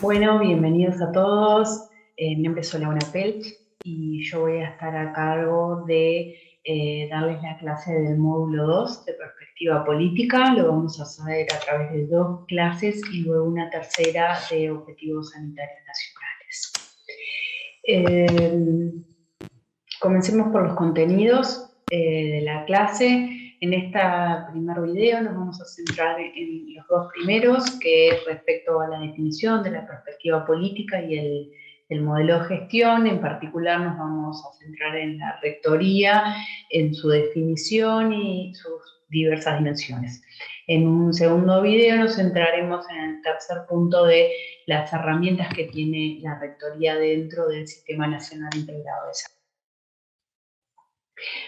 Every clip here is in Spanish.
Bueno, bienvenidos a todos. Mi nombre es Laura Pelch y yo voy a estar a cargo de darles la clase del módulo 2 de perspectiva política. Lo vamos a hacer a través de 2 clases y luego una tercera de objetivos sanitarios nacionales. Comencemos por los contenidos de la clase. En este primer video nos vamos a centrar en los 2 primeros, que es respecto a la definición de la perspectiva política y el modelo de gestión. En particular nos vamos a centrar en la rectoría, en su definición y sus diversas dimensiones. En un segundo video nos centraremos en el tercer punto de las herramientas que tiene la rectoría dentro del Sistema Nacional Integrado de Salud.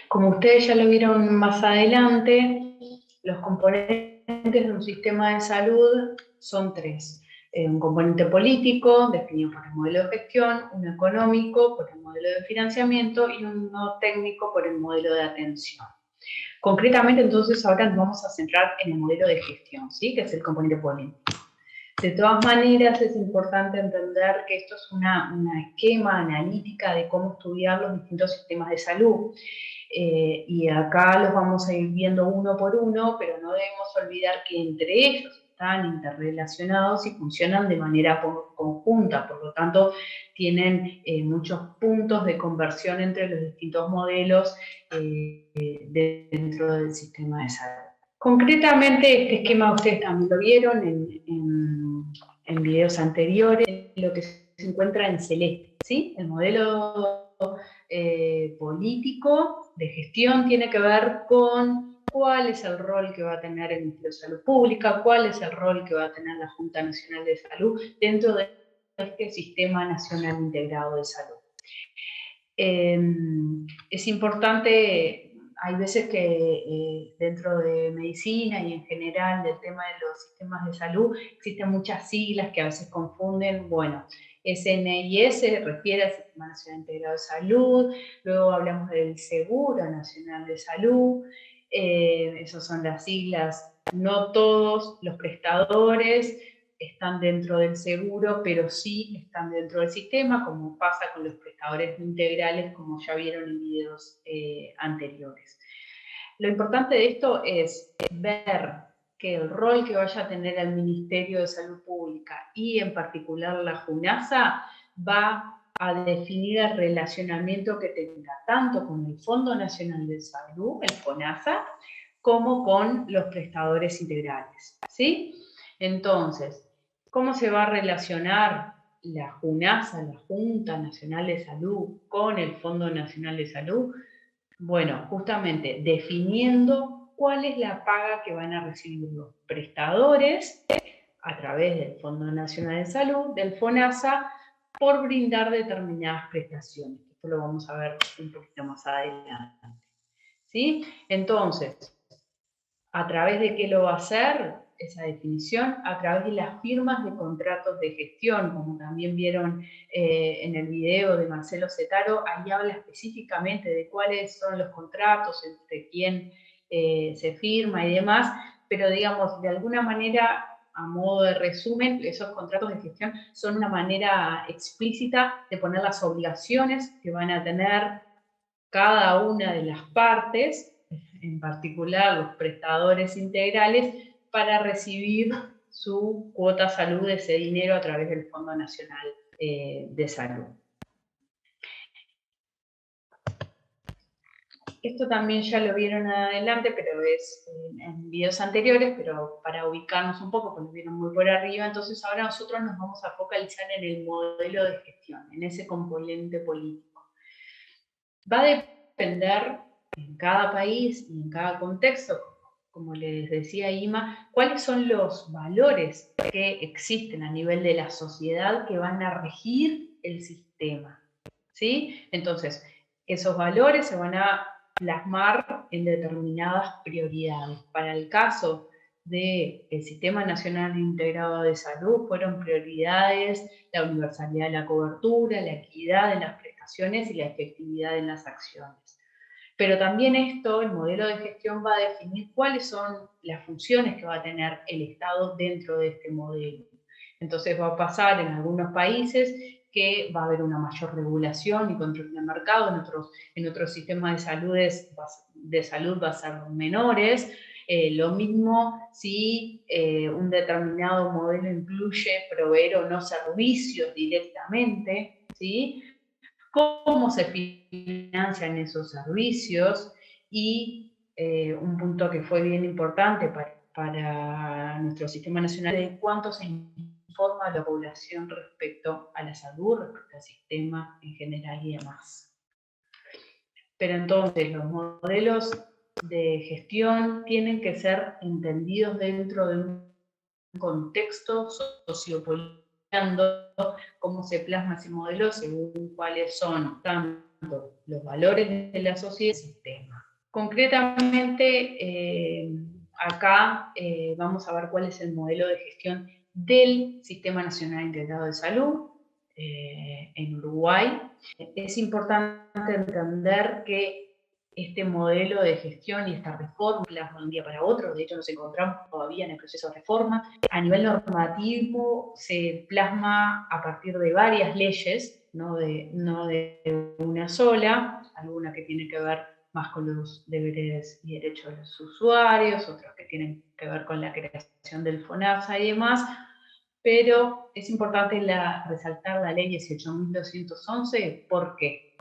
Como ustedes ya lo vieron más adelante, los componentes de un sistema de salud son 3. Un componente político, definido por el modelo de gestión, uno económico, por el modelo de financiamiento, y uno técnico, por el modelo de atención. Concretamente, entonces, ahora nos vamos a centrar en el modelo de gestión, ¿sí? Que es el componente político. De todas maneras, es importante entender que esto es una esquema analítica de cómo estudiar los distintos sistemas de salud. Y acá los vamos a ir viendo uno por uno, pero no debemos olvidar que entre ellos están interrelacionados y funcionan de manera conjunta, por lo tanto tienen muchos puntos de conversión entre los distintos modelos dentro del sistema de salud. Concretamente, este esquema ustedes también lo vieron en videos anteriores, lo que se encuentra en celeste, ¿sí? El modelo político de gestión tiene que ver con cuál es el rol que va a tener el Ministerio de Salud Pública, cuál es el rol que va a tener la Junta Nacional de Salud dentro de este Sistema Nacional Integrado de Salud. Es importante, hay veces que dentro de medicina y en general del tema de los sistemas de salud existen muchas siglas que a veces confunden. Bueno, SNIS refiere al Sistema Nacional Integrado de Salud, luego hablamos del Seguro Nacional de Salud, esas son las siglas. No todos los prestadores están dentro del seguro, pero sí están dentro del sistema, como pasa con los prestadores integrales, como ya vieron en videos anteriores. Lo importante de esto es ver que el rol que vaya a tener el Ministerio de Salud Pública y en particular la JUNASA va a definir el relacionamiento que tenga tanto con el Fondo Nacional de Salud, el FONASA, como con los prestadores integrales, ¿sí? Entonces, ¿cómo se va a relacionar la JUNASA, la Junta Nacional de Salud, con el Fondo Nacional de Salud? Bueno, justamente definiendo cuál es la paga que van a recibir los prestadores a través del Fondo Nacional de Salud, del FONASA, por brindar determinadas prestaciones. Esto lo vamos a ver un poquito más adelante, ¿sí? Entonces, ¿a través de qué lo va a hacer esa definición? A través de las firmas de contratos de gestión, como también vieron en el video de Marcelo Cetaro. Ahí habla específicamente de cuáles son los contratos, entre quién se firma y demás, pero digamos, de alguna manera, a modo de resumen, esos contratos de gestión son una manera explícita de poner las obligaciones que van a tener cada una de las partes, en particular los prestadores integrales, para recibir su cuota salud de ese dinero a través del Fondo Nacional de Salud. Esto también ya lo vieron adelante, pero es en videos anteriores, pero para ubicarnos un poco, porque lo vieron muy por arriba. Entonces ahora nosotros nos vamos a focalizar en el modelo de gestión, en ese componente político. Va a depender en cada país y en cada contexto, como les decía Ima, cuáles son los valores que existen a nivel de la sociedad que van a regir el sistema, ¿sí? Entonces, esos valores se van a plasmar en determinadas prioridades. Para el caso del Sistema Nacional Integrado de Salud fueron prioridades la universalidad de la cobertura, la equidad en las prestaciones y la efectividad en las acciones. Pero también esto, el modelo de gestión va a definir cuáles son las funciones que va a tener el Estado dentro de este modelo. Entonces va a pasar en algunos países que va a haber una mayor regulación y control del mercado, en otros sistemas de salud va a ser menores. Lo mismo si un determinado modelo incluye proveer o no servicios directamente, ¿sí? Cómo se financian esos servicios y un punto que fue bien importante para nuestro sistema nacional de cuánto se informa a la población respecto a la salud, respecto al sistema en general y demás. Pero entonces los modelos de gestión tienen que ser entendidos dentro de un contexto sociopolítico, cómo se plasma ese modelo según cuáles son tanto los valores de la sociedad y el sistema. Concretamente, acá vamos a ver cuál es el modelo de gestión del Sistema Nacional Integrado de Salud en Uruguay. Es importante entender que este modelo de gestión y esta reforma de un día para otro, de hecho nos encontramos todavía en el proceso de reforma. A nivel normativo se plasma a partir de varias leyes, no de una sola, alguna que tiene que ver más con los deberes y derechos de los usuarios, otros que tienen que ver con la creación del FONASA y demás, pero es importante resaltar la ley 18.211, ¿por qué?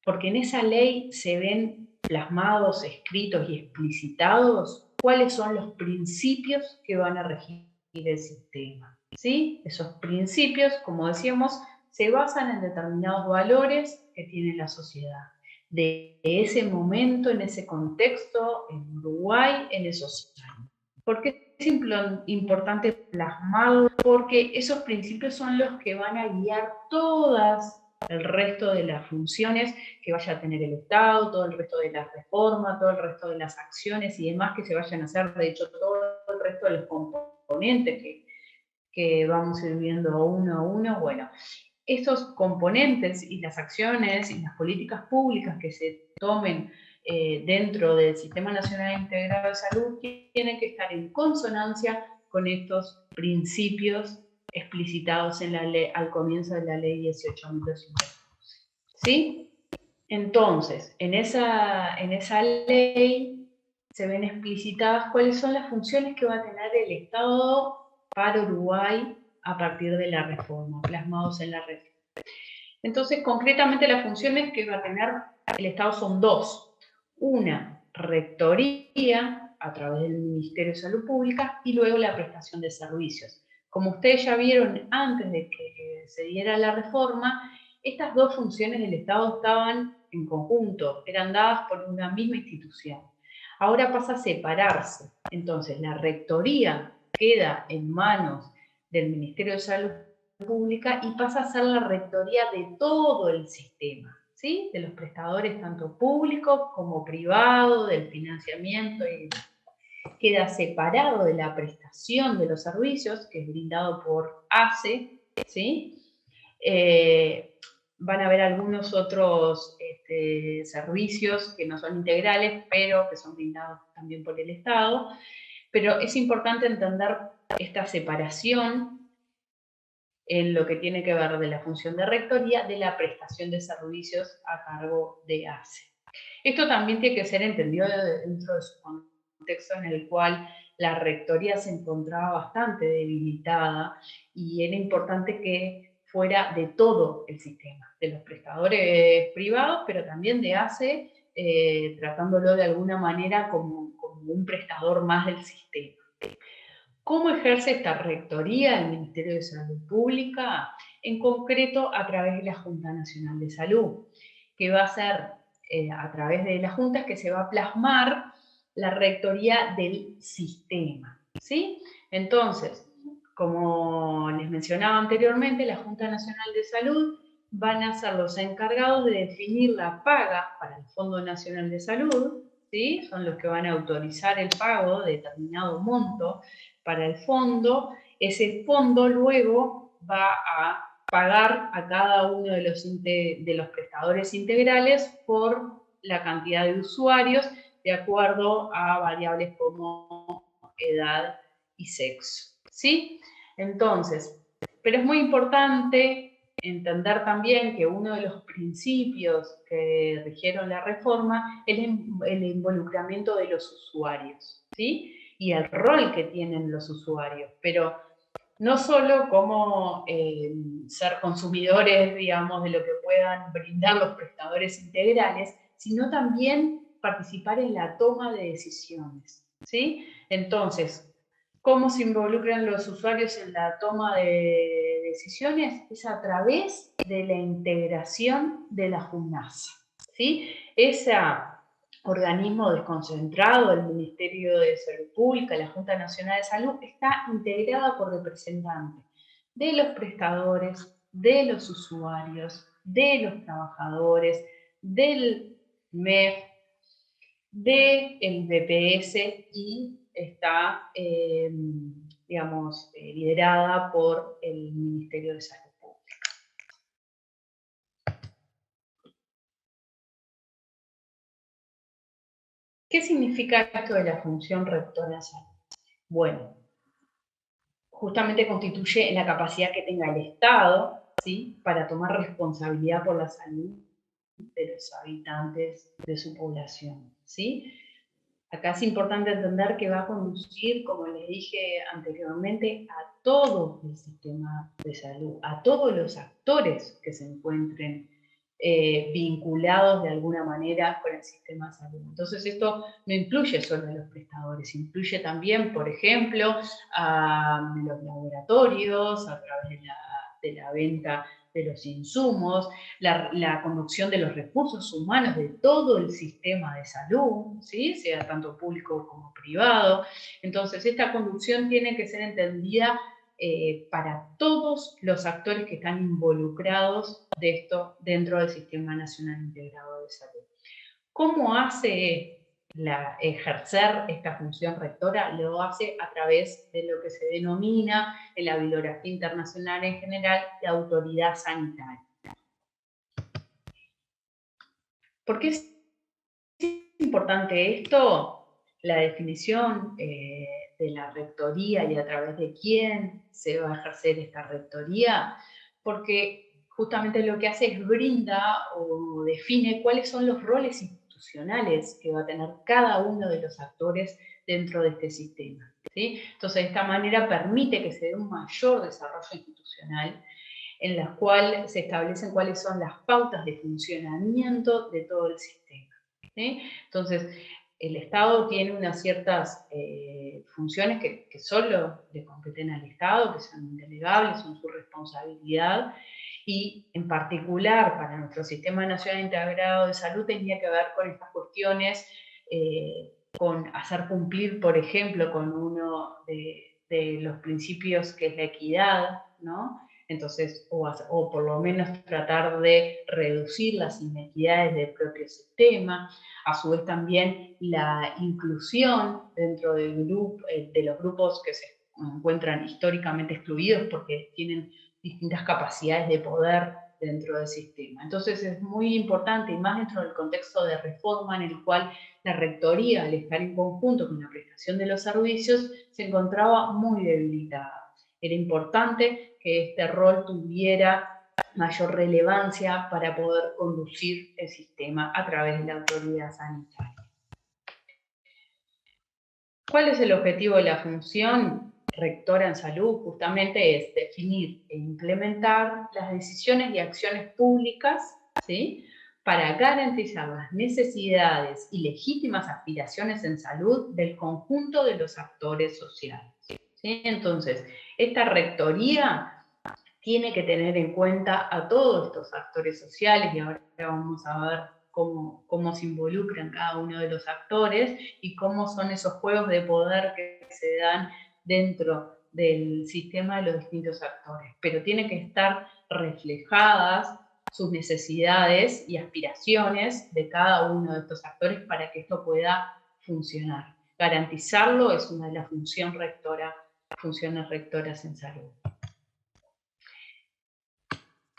Porque en esa ley se ven plasmados, escritos y explicitados cuáles son los principios que van a regir el sistema, ¿sí? Esos principios, como decíamos, se basan en determinados valores que tiene la sociedad. De ese momento, en ese contexto, en Uruguay, en esos años. ¿Por qué es importante plasmarlo? Porque esos principios son los que van a guiar todas el resto de las funciones que vaya a tener el Estado, todo el resto de las reformas, todo el resto de las acciones y demás que se vayan a hacer, de hecho todo el resto de los componentes que vamos a ir viendo uno a uno. Bueno, estos componentes y las acciones y las políticas públicas que se tomen dentro del Sistema Nacional Integrado de Salud tienen que estar en consonancia con estos principios explicitados en la ley, al comienzo de la ley 18.211. ¿Sí? Entonces, en esa ley se ven explicitadas cuáles son las funciones que va a tener el Estado para Uruguay a partir de la reforma, plasmados en la reforma. Entonces, concretamente las funciones que va a tener el Estado son dos. Una, rectoría a través del Ministerio de Salud Pública y luego la prestación de servicios. Como ustedes ya vieron antes de que se diera la reforma, estas dos funciones del Estado estaban en conjunto, eran dadas por una misma institución. Ahora pasa a separarse. Entonces, la rectoría queda en manos del Ministerio de Salud Pública y pasa a ser la rectoría de todo el sistema, ¿sí? De los prestadores tanto públicos como privados, del financiamiento, y queda separado de la prestación de los servicios, que es brindado por ACE, ¿sí? Van a haber algunos otros servicios que no son integrales, pero que son brindados también por el Estado. Pero es importante entender esta separación en lo que tiene que ver de la función de rectoría de la prestación de servicios a cargo de ACE. Esto también tiene que ser entendido dentro de su contexto en el cual la rectoría se encontraba bastante debilitada y era importante que fuera de todo el sistema, de los prestadores privados, pero también de ACE, tratándolo de alguna manera como un prestador más del sistema. ¿Cómo ejerce esta rectoría del Ministerio de Salud Pública? En concreto, a través de la Junta Nacional de Salud, que va a ser a través de las juntas que se va a plasmar la rectoría del sistema, ¿sí? Entonces, como les mencionaba anteriormente, la Junta Nacional de Salud van a ser los encargados de definir la paga para el Fondo Nacional de Salud, ¿sí? Son los que van a autorizar el pago de determinado monto para el fondo. Ese fondo luego va a pagar a cada uno de los prestadores integrales por la cantidad de usuarios de acuerdo a variables como edad y sexo, ¿sí? Entonces, pero es muy importante entender también que uno de los principios que rigieron la reforma es el involucramiento de los usuarios, ¿sí? Y el rol que tienen los usuarios, pero no solo como ser consumidores, digamos, de lo que puedan brindar los prestadores integrales, sino también participar en la toma de decisiones, ¿sí? Entonces, ¿cómo se involucran los usuarios en la toma de decisiones? Es a través de la integración de la FUNASA, ¿sí? Ese organismo desconcentrado del Ministerio de Salud Pública, la Junta Nacional de Salud, está integrada por representantes de los prestadores, de los usuarios, de los trabajadores, del MEF, del BPS y está, digamos, liderada por el Ministerio de Salud Pública. ¿Qué significa esto de la función rectora de salud? Bueno, justamente constituye la capacidad que tenga el Estado, ¿sí?, para tomar responsabilidad por la salud de los habitantes de su población, ¿sí? Acá es importante entender que va a conducir, como les dije anteriormente, a todo el sistema de salud, a todos los actores que se encuentren vinculados de alguna manera con el sistema de salud. Entonces esto no incluye solo a los prestadores, incluye también, por ejemplo, a los laboratorios, a través de la venta de los insumos, la conducción de los recursos humanos de todo el sistema de salud, ¿sí?, sea tanto público como privado. Entonces, esta conducción tiene que ser entendida para todos los actores que están involucrados de esto dentro del Sistema Nacional Integrado de Salud. ¿Cómo hace ejercer esta función rectora? Lo hace a través de lo que se denomina en la bibliografía internacional en general la autoridad sanitaria. ¿Por qué es importante esto? La definición de la rectoría y a través de quién se va a ejercer esta rectoría, porque justamente lo que hace es brinda o define cuáles son los roles institucionales que va a tener cada uno de los actores dentro de este sistema, ¿sí? Entonces, de esta manera permite que se dé un mayor desarrollo institucional en la cual se establecen cuáles son las pautas de funcionamiento de todo el sistema, ¿sí? Entonces, el Estado tiene unas ciertas funciones que solo le competen al Estado, que son indelegables, son su responsabilidad, y en particular para nuestro Sistema Nacional Integrado de Salud tenía que ver con estas cuestiones, con hacer cumplir, por ejemplo, con uno de los principios que es la equidad, ¿no? Entonces, o por lo menos tratar de reducir las inequidades del propio sistema, a su vez también la inclusión dentro de los grupos que se encuentran históricamente excluidos porque tienen distintas capacidades de poder dentro del sistema. Entonces es muy importante, y más dentro del contexto de reforma en el cual la rectoría, al estar en conjunto con la prestación de los servicios, se encontraba muy debilitada. Era importante que este rol tuviera mayor relevancia para poder conducir el sistema a través de la autoridad sanitaria. ¿Cuál es el objetivo de la función rectora en salud? Justamente es definir e implementar las decisiones y acciones públicas, ¿sí?, para garantizar las necesidades y legítimas aspiraciones en salud del conjunto de los actores sociales, ¿sí? Entonces, esta rectoría tiene que tener en cuenta a todos estos actores sociales, y ahora vamos a ver cómo se involucran cada uno de los actores y cómo son esos juegos de poder que se dan dentro del sistema de los distintos actores. Pero tienen que estar reflejadas sus necesidades y aspiraciones de cada uno de estos actores para que esto pueda funcionar. Garantizarlo es una de las funciones rectoras en salud.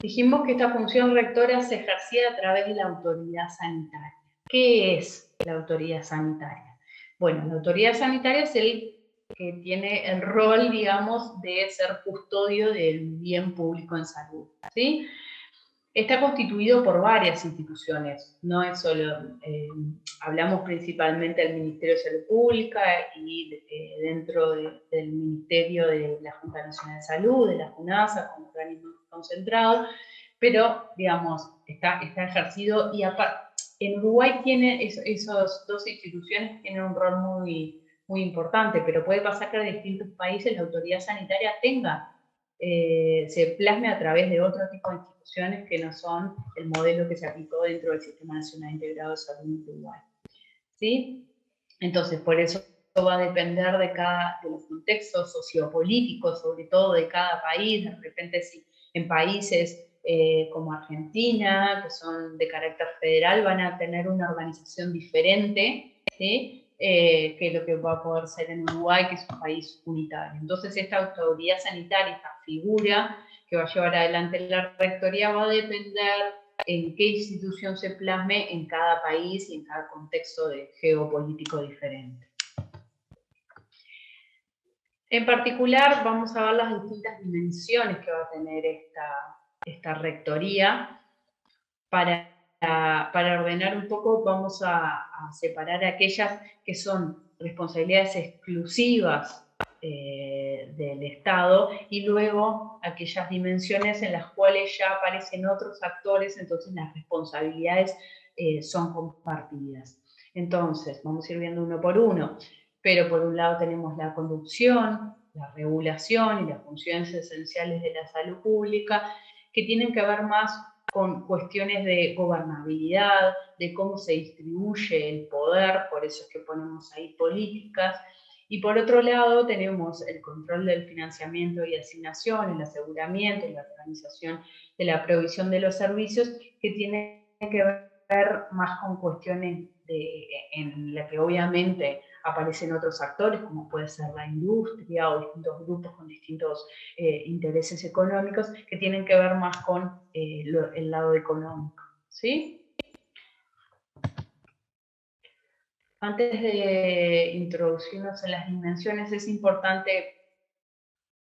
Dijimos que esta función rectora se ejercía a través de la autoridad sanitaria. ¿Qué es la autoridad sanitaria? Bueno, la autoridad sanitaria es el que tiene el rol, digamos, de ser custodio del bien público en salud, ¿sí? Está constituido por varias instituciones, no es solo, hablamos principalmente del Ministerio de Salud Pública y dentro del Ministerio de la Junta Nacional de Salud, de la FUNASA, como organismo concentrado, pero, digamos, está ejercido y en Uruguay tiene esas dos instituciones tienen un rol muy, muy importante, pero puede pasar que en distintos países la autoridad sanitaria se plasme a través de otro tipo de instituciones que no son el modelo que se aplicó dentro del Sistema Nacional Integrado de Salud en Uruguay. ¿Sí? Entonces, por eso va a depender de los contextos sociopolíticos, sobre todo de cada país. De repente, si en países como Argentina, que son de carácter federal, van a tener una organización diferente, ¿sí? Que lo que va a poder ser en Uruguay, que es un país unitario. Entonces, esta autoridad sanitaria, esta figura que va a llevar adelante la rectoría, va a depender en qué institución se plasme en cada país y en cada contexto geopolítico diferente. En particular, vamos a ver las distintas dimensiones que va a tener esta rectoría. Para ordenar un poco, vamos a separar aquellas que son responsabilidades exclusivas del Estado y luego aquellas dimensiones en las cuales ya aparecen otros actores, entonces las responsabilidades son compartidas. Entonces, vamos a ir viendo uno por uno, pero por un lado tenemos la conducción, la regulación y las funciones esenciales de la salud pública, que tienen que ver más con cuestiones de gobernabilidad, de cómo se distribuye el poder, por eso es que ponemos ahí políticas. Y por otro lado tenemos el control del financiamiento y asignación, el aseguramiento y la organización de la provisión de los servicios, que tiene que ver más con cuestiones en las que obviamente aparecen otros actores, como puede ser la industria o distintos grupos con distintos intereses económicos, que tienen que ver más con el lado económico, ¿sí? Antes de introducirnos en las dimensiones, es importante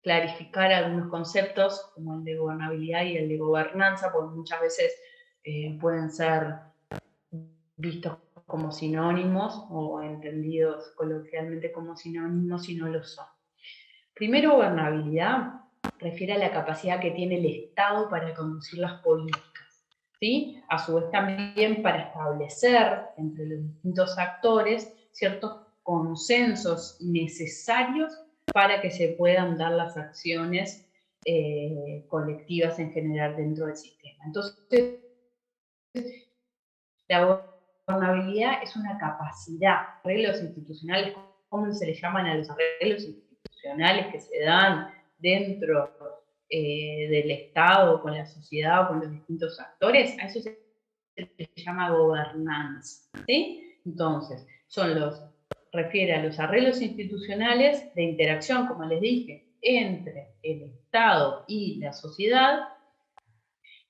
clarificar algunos conceptos, como el de gobernabilidad y el de gobernanza, porque muchas veces pueden ser vistos como sinónimos o entendidos coloquialmente como sinónimos y no lo son. Primero, gobernabilidad refiere a la capacidad que tiene el Estado para conducir las políticas, ¿sí? A su vez también para establecer entre los distintos actores ciertos consensos necesarios para que se puedan dar las acciones colectivas en general dentro del sistema. Entonces, la gobernabilidad es una capacidad, arreglos institucionales, ¿cómo se le llaman a los arreglos institucionales que se dan dentro del Estado, con la sociedad, con los distintos actores? A eso se le llama gobernanza, ¿sí? Entonces, refiere a los arreglos institucionales de interacción, como les dije, entre el Estado y la sociedad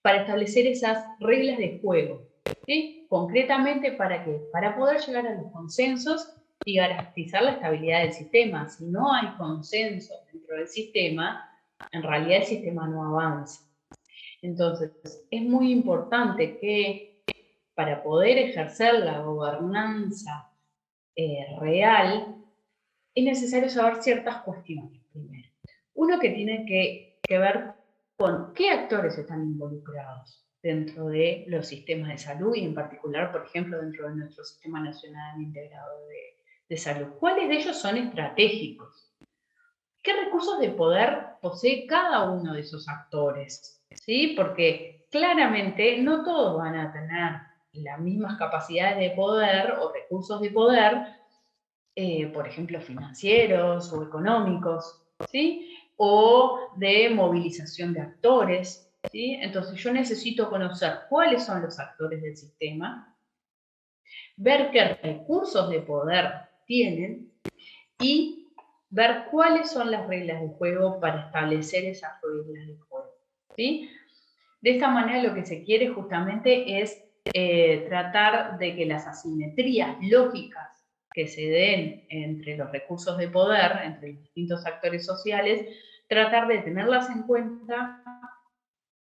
para establecer esas reglas de juego, ¿sí? Concretamente, ¿para qué? Para poder llegar a los consensos y garantizar la estabilidad del sistema. Si no hay consenso dentro del sistema, en realidad el sistema no avanza. Entonces, es muy importante que para poder ejercer la gobernanza real, es necesario saber ciertas cuestiones primero. Uno que tiene que ver con qué actores están involucrados dentro de los sistemas de salud y en particular, por ejemplo, dentro de nuestro Sistema Nacional Integrado de Salud. ¿Cuáles de ellos son estratégicos? ¿Qué recursos de poder posee cada uno de esos actores? ¿Sí? Porque claramente no todos van a tener las mismas capacidades de poder o recursos de poder, por ejemplo, financieros o económicos, ¿sí? O de movilización de actores, ¿sí? Entonces yo necesito conocer cuáles son los actores del sistema, ver qué recursos de poder tienen y ver cuáles son las reglas de juego para establecer esas reglas de juego, ¿sí? De esta manera lo que se quiere justamente es tratar de que las asimetrías lógicas que se den entre los recursos de poder, entre los distintos actores sociales, tratar de tenerlas en cuenta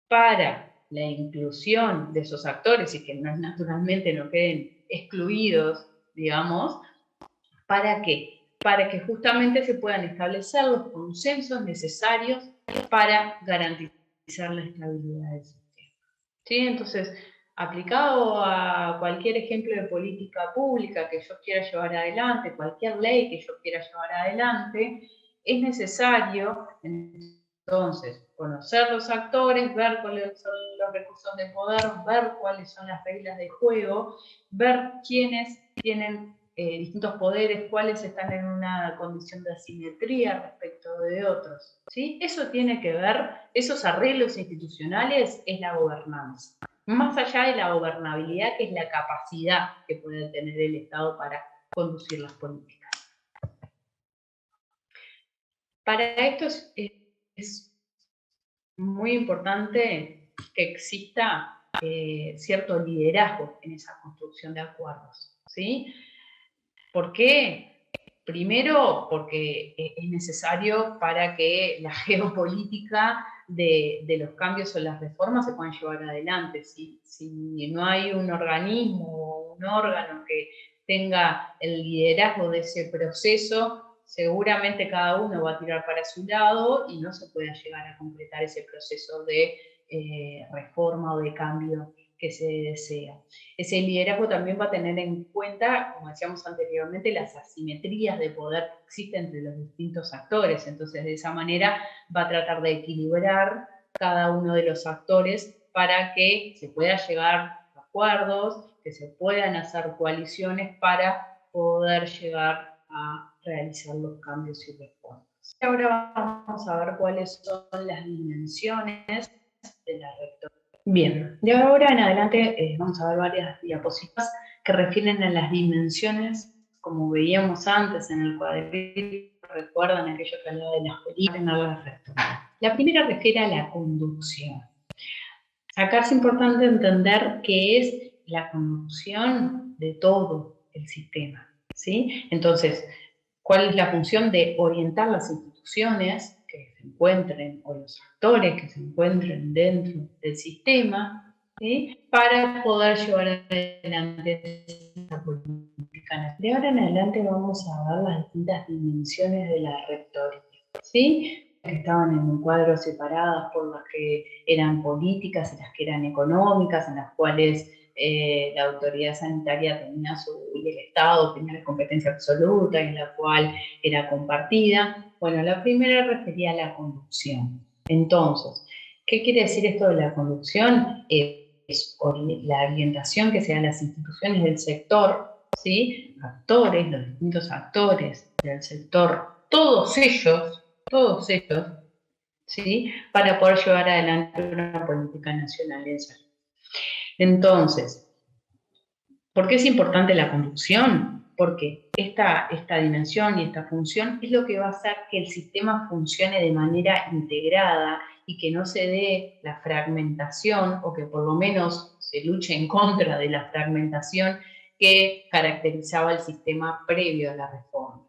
para la inclusión de esos actores y que naturalmente no queden excluidos, digamos. ¿Para qué? Para que justamente se puedan establecer los consensos necesarios para garantizar la estabilidad del sistema. ¿Sí? Entonces, aplicado a cualquier ejemplo de política pública que yo quiera llevar adelante, cualquier ley que yo quiera llevar adelante, es necesario entonces conocer los actores, ver cuáles son los recursos de poder, ver cuáles son las reglas de juego, ver quiénes tienen distintos poderes, cuáles están en una condición de asimetría respecto de otros. ¿Sí? Eso tiene que ver, esos arreglos institucionales es la gobernanza. Más allá de la gobernabilidad, que es la capacidad que puede tener el Estado para conducir las políticas. Para esto es muy importante que exista cierto liderazgo en esa construcción de acuerdos, ¿sí? ¿Por qué? Primero, porque es necesario para que la geopolítica de los cambios o las reformas se puedan llevar adelante. Si no hay un organismo o un órgano que tenga el liderazgo de ese proceso, seguramente cada uno va a tirar para su lado y no se puede llegar a completar ese proceso de reforma o de cambio que se desea. Ese liderazgo también va a tener en cuenta, como decíamos anteriormente, las asimetrías de poder que existen entre los distintos actores. Entonces, de esa manera va a tratar de equilibrar cada uno de los actores para que se pueda llegar a acuerdos, que se puedan hacer coaliciones para poder llegar a realizar los cambios y reformas. Ahora vamos a ver cuáles son las dimensiones de la rectoría. Bien, de ahora en adelante vamos a ver varias diapositivas que refieren a las dimensiones, como veíamos antes en el cuadrito, recuerdan aquello que hablaba de las películas, la primera refiere a la conducción. Acá es importante entender qué es la conducción de todo el sistema, ¿sí? Entonces, ¿cuál es la función de orientar las instituciones que se encuentren, o los actores que se encuentren dentro del sistema, ¿sí? Para poder llevar adelante esa política? De ahora en adelante vamos a ver las distintas dimensiones de la rectoría, ¿sí? Que estaban en un cuadro separadas por las que eran políticas y las que eran económicas, en las cuales la autoridad sanitaria tenía y el Estado tenía la competencia absoluta, y en la cual era compartida. Bueno, la primera refería a la conducción. Entonces, ¿qué quiere decir esto de la conducción? Es la orientación que se da a las instituciones del sector, ¿sí? Actores, los distintos actores del sector, todos ellos, ¿sí? Para poder llevar adelante una política nacional en salud. Entonces, ¿por qué es importante la conducción? Porque esta dimensión y esta función es lo que va a hacer que el sistema funcione de manera integrada y que no se dé la fragmentación, o que por lo menos se luche en contra de la fragmentación que caracterizaba el sistema previo a la reforma.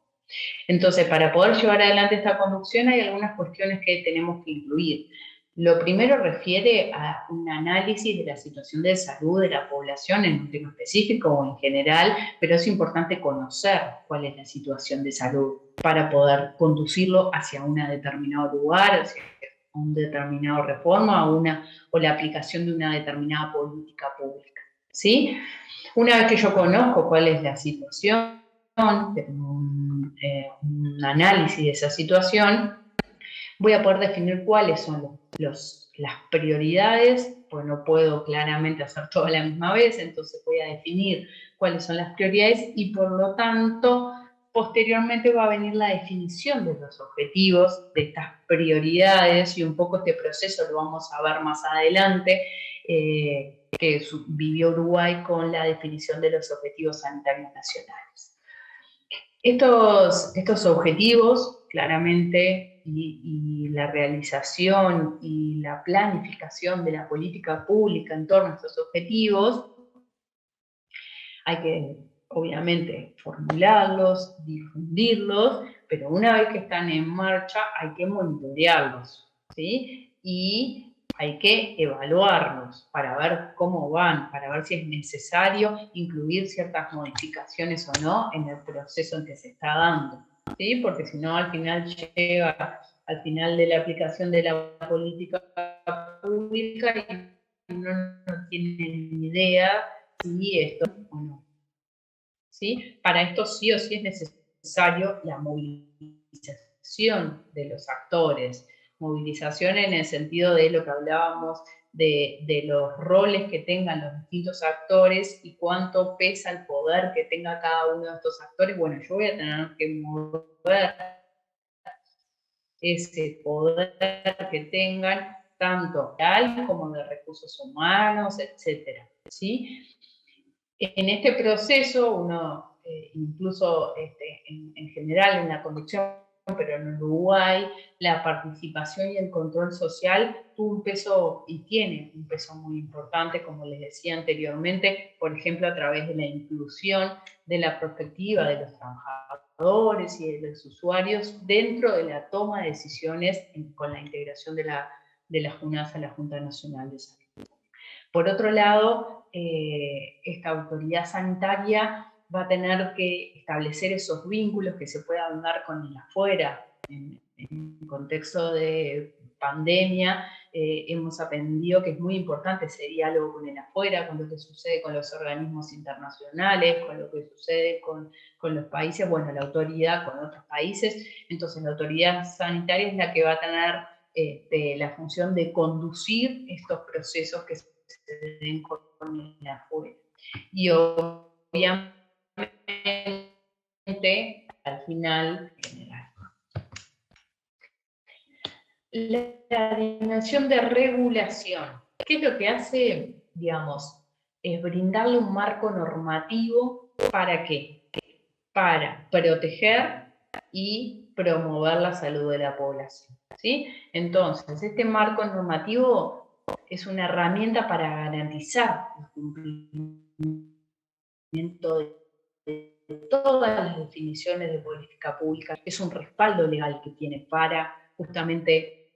Entonces, para poder llevar adelante esta conducción hay algunas cuestiones que tenemos que incluir. Lo primero refiere a un análisis de la situación de salud de la población en un tema específico o en general, pero es importante conocer cuál es la situación de salud para poder conducirlo hacia un determinado lugar, hacia un determinado reforma o la aplicación de una determinada política pública, ¿sí? Una vez que yo conozco cuál es la situación, un análisis de esa situación, voy a poder definir cuáles son las prioridades, pues no puedo claramente hacer todo a la misma vez, entonces voy a definir cuáles son las prioridades y por lo tanto Posteriormente va a venir la definición de los objetivos, de estas prioridades, y un poco este proceso lo vamos a ver más adelante, que vivió Uruguay con la definición de los objetivos sanitarios nacionales. Estos objetivos, claramente, y la realización y la planificación de la política pública en torno a estos objetivos, hay que, obviamente, formularlos, difundirlos, pero una vez que están en marcha hay que monitorearlos, ¿sí? Y hay que evaluarlos para ver cómo van, para ver si es necesario incluir ciertas modificaciones o no en el proceso en que se está dando, ¿sí? Porque si no, al final llega al final de la aplicación de la política pública y uno no tiene ni idea si esto o no. ¿Sí? Para esto sí o sí es necesario la movilización de los actores, movilización en el sentido de lo que hablábamos de los roles que tengan los distintos actores y cuánto pesa el poder que tenga cada uno de estos actores. Bueno, yo voy a tener que mover ese poder que tengan, tanto real como de recursos humanos, etcétera, ¿sí? En este proceso, uno, incluso en general en la conducción, pero en Uruguay, la participación y el control social tuvo un peso y tiene un peso muy importante, como les decía anteriormente, por ejemplo, a través de la inclusión de la perspectiva de los trabajadores y de los usuarios dentro de la toma de decisiones con la integración de la JUNASA, la Junta Nacional de Salud. Por otro lado, esta autoridad sanitaria va a tener que establecer esos vínculos que se puedan dar con el afuera. En contexto de pandemia, hemos aprendido que es muy importante ese diálogo con el afuera, con lo que sucede con los organismos internacionales, con lo que sucede con los países, bueno, la autoridad con otros países. Entonces, la autoridad sanitaria es la que va a tener la función de conducir estos procesos que se den con el afuera. Y obviamente, al final, general. La dimensión de regulación, ¿qué es lo que hace? Digamos, es brindarle un marco normativo, ¿para qué? Para proteger y promover la salud de la población, ¿sí? Entonces, este marco normativo es una herramienta para garantizar el cumplimiento de todas las definiciones de política pública. Es un respaldo legal que tiene para justamente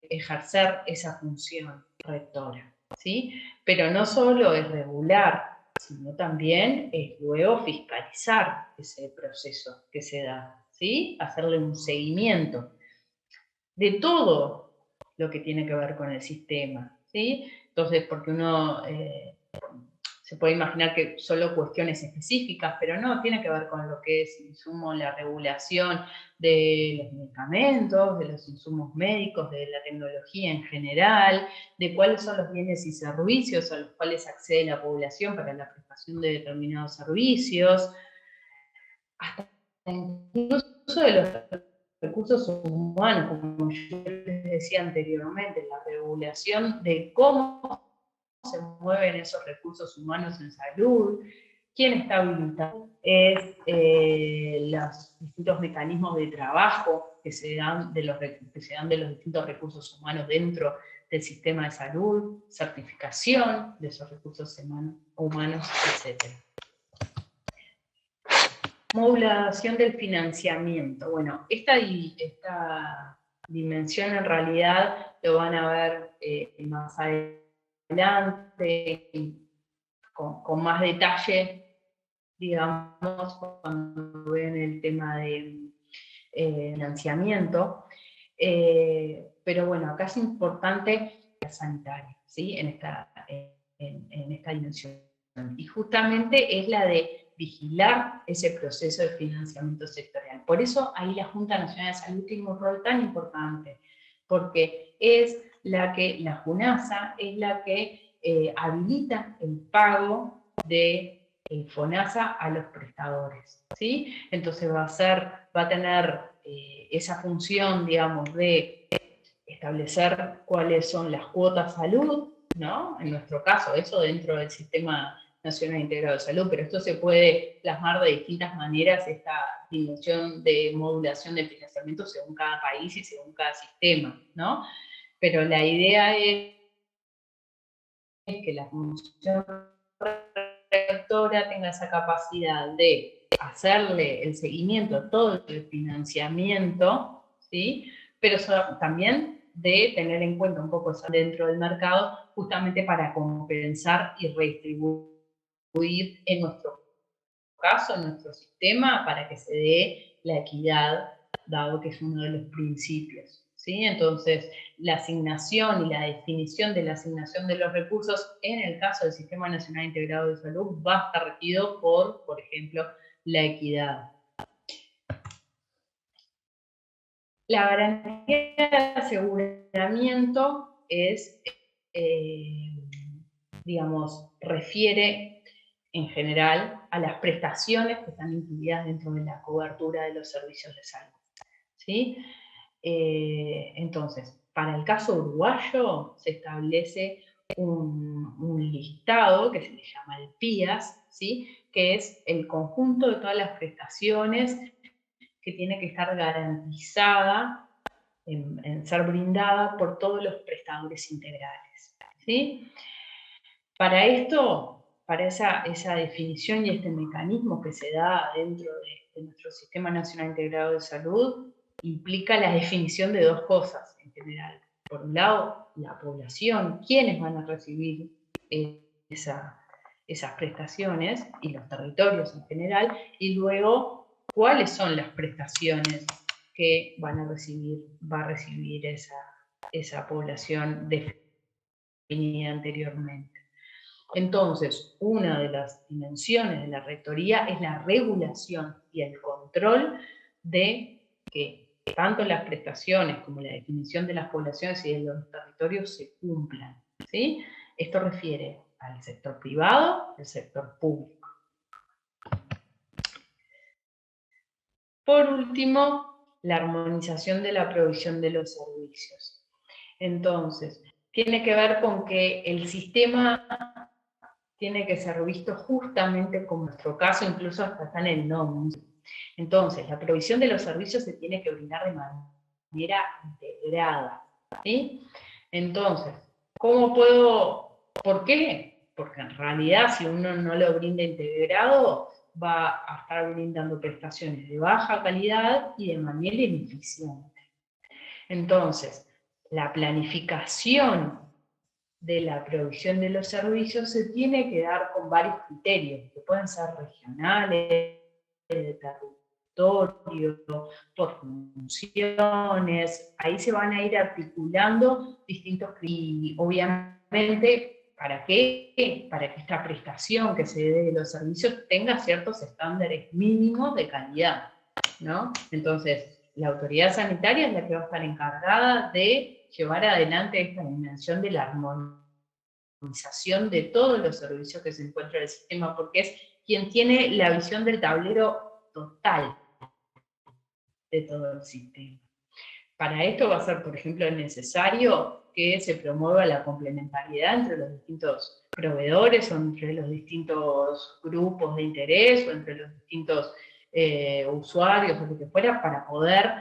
ejercer esa función rectora, ¿sí? Pero no solo es regular, sino también es luego fiscalizar ese proceso que se da, ¿sí? Hacerle un seguimiento de todo lo que tiene que ver con el sistema, ¿sí? Entonces, porque uno se puede imaginar que solo cuestiones específicas, pero no, tiene que ver con lo que es insumo, la regulación de los medicamentos, de los insumos médicos, de la tecnología en general, de cuáles son los bienes y servicios a los cuales accede la población para la prestación de determinados servicios, hasta incluso de los recursos humanos, como yo les decía anteriormente, la regulación de cómo se mueven esos recursos humanos en salud, quién está habilitado, es los distintos mecanismos de trabajo que se dan de los distintos recursos humanos dentro del sistema de salud, certificación de esos recursos humanos, etc. Modulación del financiamiento. Bueno, esta dimensión en realidad lo van a ver más adelante, con más detalle, digamos, cuando ven el tema de financiamiento. Pero bueno, acá es importante la sanitaria, ¿sí? En esta dimensión. Y justamente es la de vigilar ese proceso de financiamiento sectorial. Por eso ahí la Junta Nacional de Salud tiene un rol tan importante, porque es la JUNASA es la que habilita el pago de el FONASA a los prestadores, ¿sí? Entonces va a tener esa función, digamos, de establecer cuáles son las cuotas salud, ¿no? En nuestro caso, eso dentro del Sistema Nacional Integrado de Salud, pero esto se puede plasmar de distintas maneras, esta dimensión de modulación del financiamiento según cada país y según cada sistema, ¿no? Pero la idea es que la función rectora tenga esa capacidad de hacerle el seguimiento a todo el financiamiento, ¿sí? Pero también de tener en cuenta un poco dentro del mercado, justamente para compensar y redistribuir en nuestro caso, en nuestro sistema, para que se dé la equidad, dado que es uno de los principios, ¿sí? Entonces, la asignación y la definición de la asignación de los recursos en el caso del Sistema Nacional Integrado de Salud va a estar regido por ejemplo, la equidad. La garantía de aseguramiento es, digamos, refiere en general a las prestaciones que están incluidas dentro de la cobertura de los servicios de salud, ¿sí? Entonces, para el caso uruguayo se establece un listado que se le llama el PIAS, ¿sí? Que es el conjunto de todas las prestaciones que tiene que estar garantizada en ser brindada por todos los prestadores integrales, ¿sí? Para esto, para esa definición y este mecanismo que se da dentro de nuestro Sistema Nacional Integrado de Salud, implica la definición de dos cosas en general. Por un lado, la población, quiénes van a recibir esas prestaciones y los territorios en general, y luego, cuáles son las prestaciones que va a recibir esa población definida anteriormente. Entonces, una de las dimensiones de la rectoría es la regulación y el control de que tanto las prestaciones como la definición de las poblaciones y de los territorios se cumplan, ¿sí? Esto refiere al sector privado y al sector público. Por último, la armonización de la provisión de los servicios. Entonces, tiene que ver con que el sistema tiene que ser visto justamente como nuestro caso, incluso hasta está en el nombre. Entonces, la provisión de los servicios se tiene que brindar de manera integrada, ¿sí? Entonces, ¿por qué? Porque en realidad si uno no lo brinda integrado, va a estar brindando prestaciones de baja calidad y de manera ineficiente. Entonces, la planificación de la provisión de los servicios se tiene que dar con varios criterios, que pueden ser regionales, de territorio, por funciones. Ahí se van a ir articulando distintos criterios. Y obviamente, ¿para qué? Para que esta prestación que se dé de los servicios tenga ciertos estándares mínimos de calidad, ¿no? Entonces, la autoridad sanitaria es la que va a estar encargada de llevar adelante esta dimensión de la armonización de todos los servicios que se encuentran en el sistema, porque es quien tiene la visión del tablero total de todo el sistema. Para esto va a ser, por ejemplo, necesario que se promueva la complementariedad entre los distintos proveedores o entre los distintos grupos de interés o entre los distintos usuarios o lo que fuera, para poder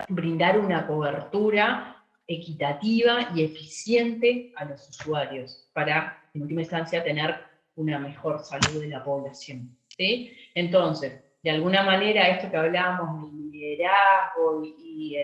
brindar una cobertura equitativa y eficiente a los usuarios, para, en última instancia, tener una mejor salud de la población, ¿sí? Entonces, de alguna manera, esto que hablábamos del liderazgo y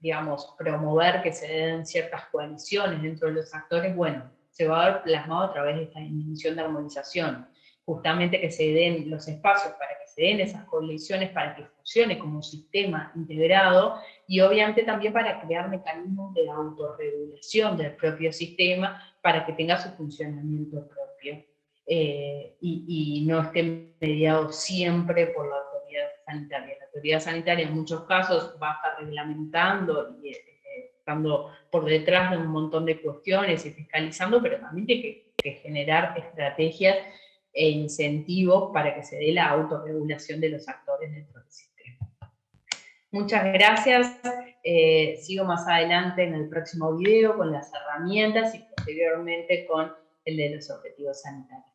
digamos, promover que se den ciertas coaliciones dentro de los actores, bueno, se va a ver plasmado a través de esta dimensión de armonización, justamente que se den los espacios para que se den esas coaliciones, para que funcione como un sistema integrado, y obviamente también para crear mecanismos de autorregulación del propio sistema para que tenga su funcionamiento propio y no esté mediado siempre por la autoridad sanitaria. La autoridad sanitaria en muchos casos va a estar reglamentando y estando por detrás de un montón de cuestiones y fiscalizando, pero también tiene que generar estrategias e incentivos para que se dé la autorregulación de los actores dentro del sistema. Muchas gracias. Sigo más adelante en el próximo video con las herramientas y posteriormente con el de los objetivos sanitarios.